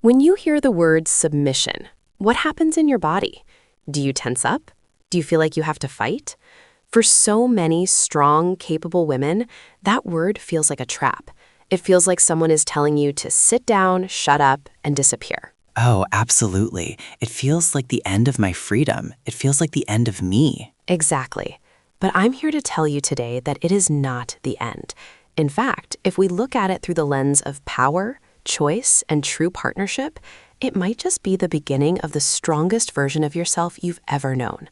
When you hear the word submission, what happens in your body? Do you tense up? Do you feel like you have to fight? For so many strong, capable women, that word feels like a trap. It feels like someone is telling you to sit down, shut up, and disappear. Oh, absolutely. It feels like the end of my freedom. It feels like the end of me. Exactly. But I'm here to tell you today that it is not the end. In fact, if we look at it through the lens of power, choice, and true partnership, it might just be the beginning of the strongest version of yourself you've ever known.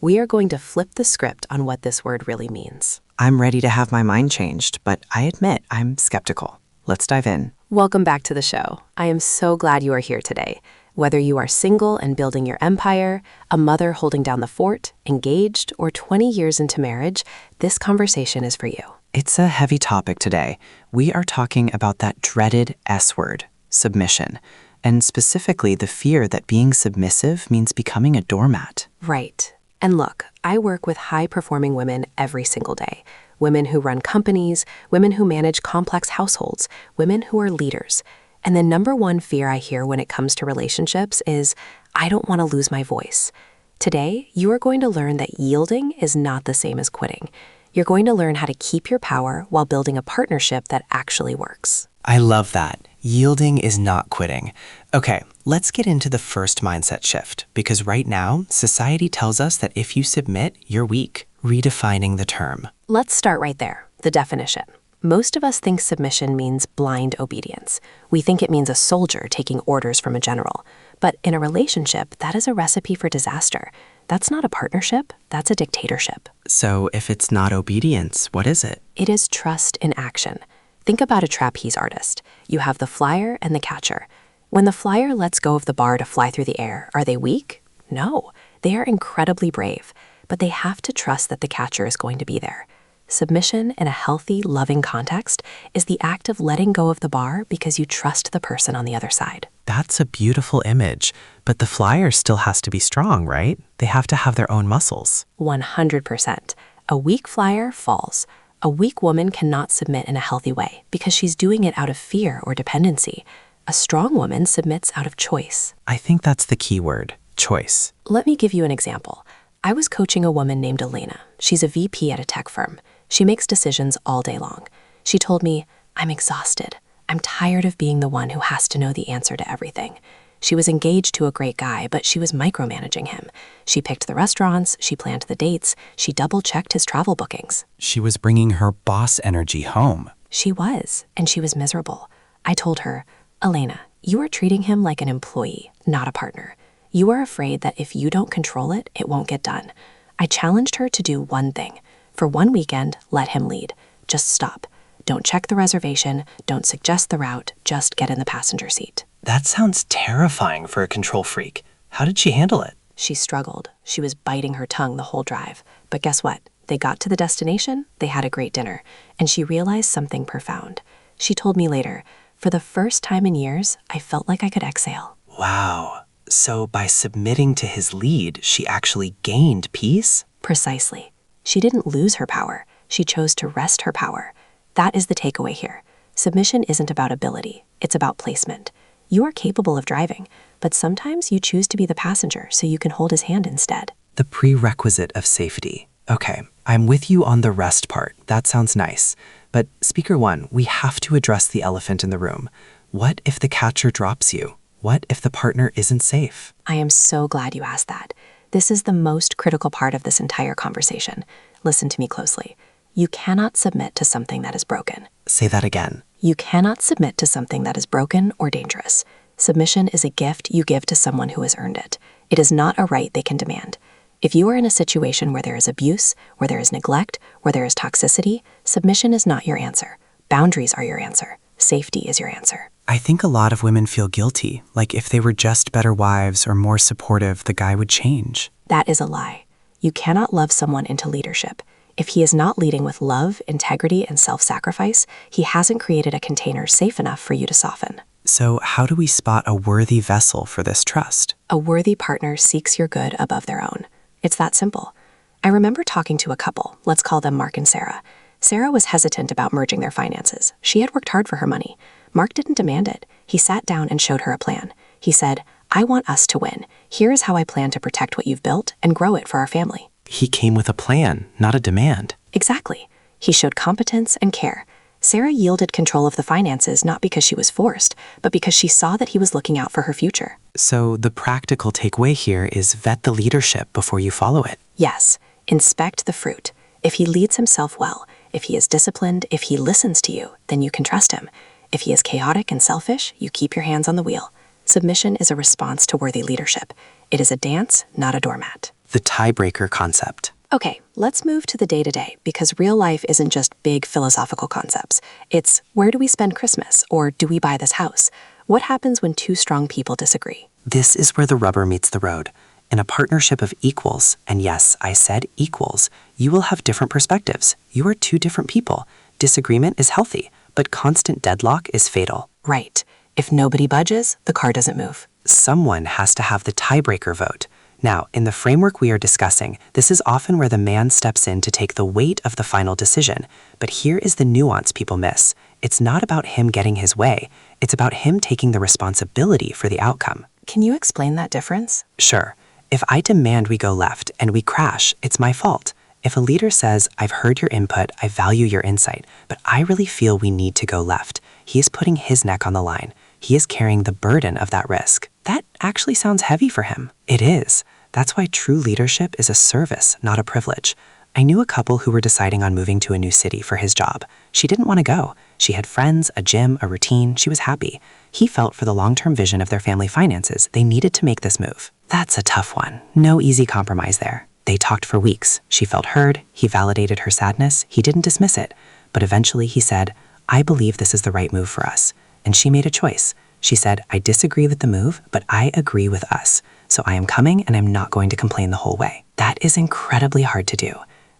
We are going to flip the script on what this word really means. I'm ready to have my mind changed, but I admit I'm skeptical. Let's dive in. Welcome back to the show. I am so glad you are here today. Whether you are single and building your empire, a mother holding down the fort, engaged, or 20 years into marriage, this conversation is for you. It's a heavy topic today. We are talking about that dreaded S word, submission, and specifically the fear that being submissive means becoming a doormat. Right. And look, I work with high-performing women every single day. Women who run companies, women who manage complex households, women who are leaders. And the number one fear I hear when it comes to relationships is, I don't want to lose my voice. Today, you are going to learn that yielding is not the same as quitting. You're going to learn how to keep your power while building a partnership that actually works. I love that. Yielding is not quitting. Okay, let's get into the first mindset shift, because right now, society tells us that if you submit, you're weak. Redefining the term. Let's start right there, the definition. Most of us think submission means blind obedience. We think it means a soldier taking orders from a general. But in a relationship, that is a recipe for disaster. That's not a partnership, that's a dictatorship. So if it's not obedience, what is it? It is trust in action. Think about a trapeze artist. You have the flyer and the catcher. When the flyer lets go of the bar to fly through the air, are they weak? No, they are incredibly brave. But they have to trust that the catcher is going to be there. Submission in a healthy, loving context is the act of letting go of the bar because you trust the person on the other side. That's a beautiful image, but the flyer still has to be strong, right? They have to have their own muscles. 100%. A weak flyer falls. A weak woman cannot submit in a healthy way because she's doing it out of fear or dependency. A strong woman submits out of choice. I think that's the key word, choice. Let me give you an example. I was coaching a woman named Elena. She's a VP at a tech firm. She makes decisions all day long. She told me, I'm exhausted. I'm tired of being the one who has to know the answer to everything. She was engaged to a great guy, but she was micromanaging him. She picked the restaurants, she planned the dates, she double-checked his travel bookings. She was bringing her boss energy home. She was, and she was miserable. I told her, Elena, you are treating him like an employee, not a partner. You are afraid that if you don't control it, it won't get done. I challenged her to do one thing. For one weekend, let him lead. Just stop. Don't check the reservation, don't suggest the route, just get in the passenger seat. That sounds terrifying for a control freak. How did she handle it? She struggled. She was biting her tongue the whole drive. But guess what? They got to the destination, they had a great dinner, and she realized something profound. She told me later, for the first time in years, I felt like I could exhale. Wow. So by submitting to his lead, she actually gained peace? Precisely. She didn't lose her power. She chose to rest her power. That is the takeaway here. Submission isn't about ability. It's about placement. You are capable of driving, but sometimes you choose to be the passenger so you can hold his hand instead. The prerequisite of safety. Okay, I'm with you on the rest part. That sounds nice. But speaker one, we have to address the elephant in the room. What if the catcher drops you? What if the partner isn't safe? I am so glad you asked that. This is the most critical part of this entire conversation. Listen to me closely. You cannot submit to something that is broken. Say that again. You cannot submit to something that is broken or dangerous. Submission is a gift you give to someone who has earned it. It is not a right they can demand. If you are in a situation where there is abuse, where there is neglect, where there is toxicity, submission is not your answer. Boundaries are your answer. Safety is your answer. I think a lot of women feel guilty, like if they were just better wives or more supportive, the guy would change. That is a lie. You cannot love someone into leadership. If he is not leading with love, integrity, and self-sacrifice, he hasn't created a container safe enough for you to soften. So how do we spot a worthy vessel for this trust? A worthy partner seeks your good above their own. It's that simple. I remember talking to a couple, let's call them Mark and Sarah. Sarah was hesitant about merging their finances. She had worked hard for her money. Mark didn't demand it. He sat down and showed her a plan. He said, "I want us to win. Here is how I plan to protect what you've built and grow it for our family." He came with a plan, not a demand. Exactly. He showed competence and care. Sarah yielded control of the finances not because she was forced, but because she saw that he was looking out for her future. So the practical takeaway here is vet the leadership before you follow it. Yes, inspect the fruit. If he leads himself well, if he is disciplined, if he listens to you, then you can trust him. If he is chaotic and selfish, you keep your hands on the wheel. Submission is a response to worthy leadership. It is a dance, not a doormat. The tiebreaker concept. Okay, let's move to the day-to-day, because real life isn't just big philosophical concepts. It's, where do we spend Christmas, or do we buy this house? What happens when two strong people disagree? This is where the rubber meets the road. In a partnership of equals, and yes, I said equals, you will have different perspectives. You are two different people. Disagreement is healthy, but constant deadlock is fatal. Right. If nobody budges, the car doesn't move. Someone has to have the tiebreaker vote. Now, in the framework we are discussing, this is often where the man steps in to take the weight of the final decision. But here is the nuance people miss. It's not about him getting his way. It's about him taking the responsibility for the outcome. Can you explain that difference? Sure. If I demand we go left and we crash, it's my fault. If a leader says, "I've heard your input, I value your insight, but I really feel we need to go left," he is putting his neck on the line. He is carrying the burden of that risk. That actually sounds heavy for him. It is. That's why true leadership is a service, not a privilege. I knew a couple who were deciding on moving to a new city for his job. She didn't want to go. She had friends, a gym, a routine. She was happy. He felt for the long-term vision of their family finances, they needed to make this move. That's a tough one. No easy compromise there. They talked for weeks. She felt heard. He validated her sadness. He didn't dismiss it. But eventually he said, "I believe this is the right move for us." And she made a choice. She said, "I disagree with the move, but I agree with us. So I am coming and I'm not going to complain the whole way." That is incredibly hard to do.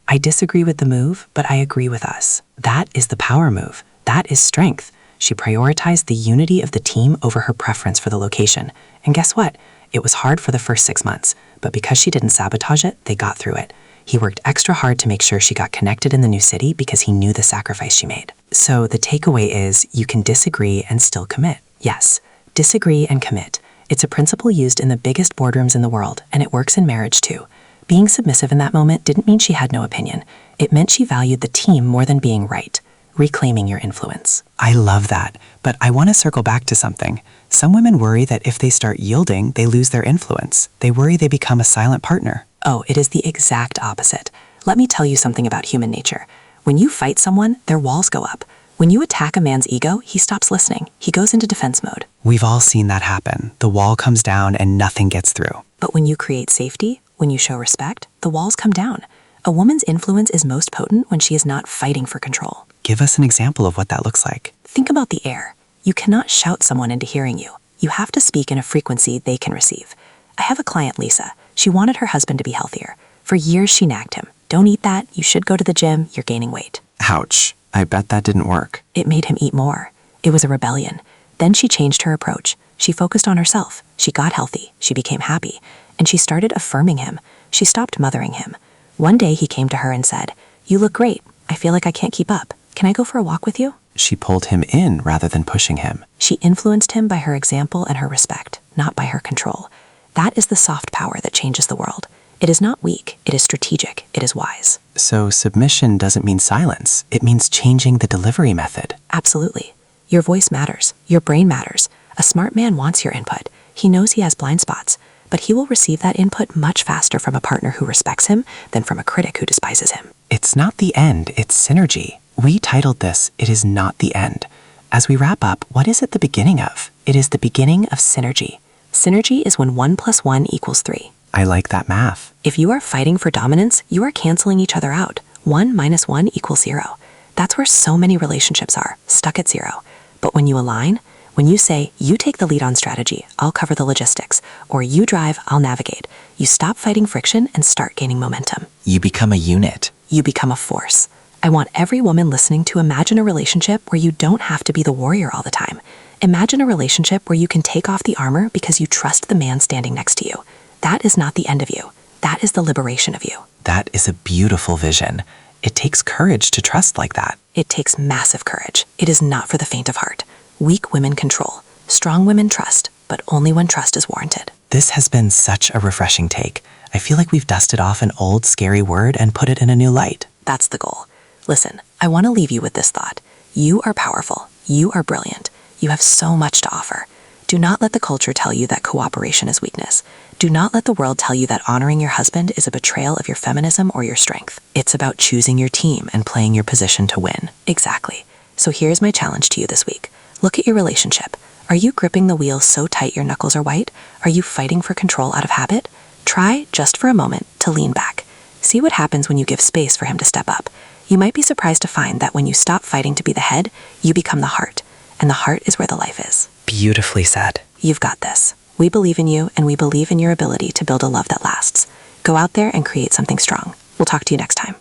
I disagree with the move, but I agree with us. That is the power move. That is strength. She prioritized the unity of the team over her preference for the location. And guess what? It was hard for the first 6 months, but because she didn't sabotage it, they got through it. He worked extra hard to make sure she got connected in the new city because he knew the sacrifice she made. So the takeaway is, you can disagree and still commit. Yes, disagree and commit. It's a principle used in the biggest boardrooms in the world, and it works in marriage too. Being submissive in that moment didn't mean she had no opinion. It meant she valued the team more than being right. Reclaiming your influence. I love that, but I want to circle back to something. Some women worry that if they start yielding, they lose their influence. They worry they become a silent partner. Oh, it is the exact opposite. Let me tell you something about human nature. When you fight someone, their walls go up. When you attack a man's ego, he stops listening. He goes into defense mode. We've all seen that happen. The wall comes down and nothing gets through. But when you create safety, when you show respect, the walls come down. A woman's influence is most potent when she is not fighting for control. Give us an example of what that looks like. Think about the air. You cannot shout someone into hearing you. You have to speak in a frequency they can receive. I have a client, Lisa. She wanted her husband to be healthier. For years, she nagged him. "Don't eat that. You should go to the gym. You're gaining weight." Ouch. I bet that didn't work. It made him eat more. It was a rebellion. Then she changed her approach. She focused on herself. She got healthy. She became happy. And she started affirming him. She stopped mothering him. One day he came to her and said, "You look great. I feel like I can't keep up. Can I go for a walk with you?" She pulled him in rather than pushing him. She influenced him by her example and her respect, not by her control. That is the soft power that changes the world. It is not weak. It is strategic. It is wise. So submission doesn't mean silence. It means changing the delivery method. Absolutely. Your voice matters. Your brain matters. A smart man wants your input. He knows he has blind spots, but he will receive that input much faster from a partner who respects him than from a critic who despises him. It's not the end, it's synergy. We titled this, "It is not the end." As we wrap up, what is it the beginning of? It is the beginning of synergy. Synergy is when 1 + 1 = 3. I like that math. If you are fighting for dominance, you are canceling each other out. 1 - 1 = 0. That's where so many relationships are, stuck at 0. But when you align, when you say, "You take the lead on strategy, I'll cover the logistics," or "You drive, I'll navigate," you stop fighting friction and start gaining momentum. You become a unit. You become a force. I want every woman listening to imagine a relationship where you don't have to be the warrior all the time. Imagine a relationship where you can take off the armor because you trust the man standing next to you. That is not the end of you. That is the liberation of you. That is a beautiful vision. It takes courage to trust like that. It takes massive courage. It is not for the faint of heart. Weak women control. Strong women trust, but only when trust is warranted. This has been such a refreshing take. I feel like we've dusted off an old, scary word and put it in a new light. That's the goal. Listen, I want to leave you with this thought. You are powerful. You are brilliant. You have so much to offer. Do not let the culture tell you that cooperation is weakness. Do not let the world tell you that honoring your husband is a betrayal of your feminism or your strength. It's about choosing your team and playing your position to win. Exactly. So here's my challenge to you this week. Look at your relationship. Are you gripping the wheel so tight your knuckles are white? Are you fighting for control out of habit? Try, just for a moment, to lean back. See what happens when you give space for him to step up. You might be surprised to find that when you stop fighting to be the head, you become the heart. And the heart is where the life is. Beautifully said. You've got this. We believe in you, and we believe in your ability to build a love that lasts. Go out there and create something strong. We'll talk to you next time.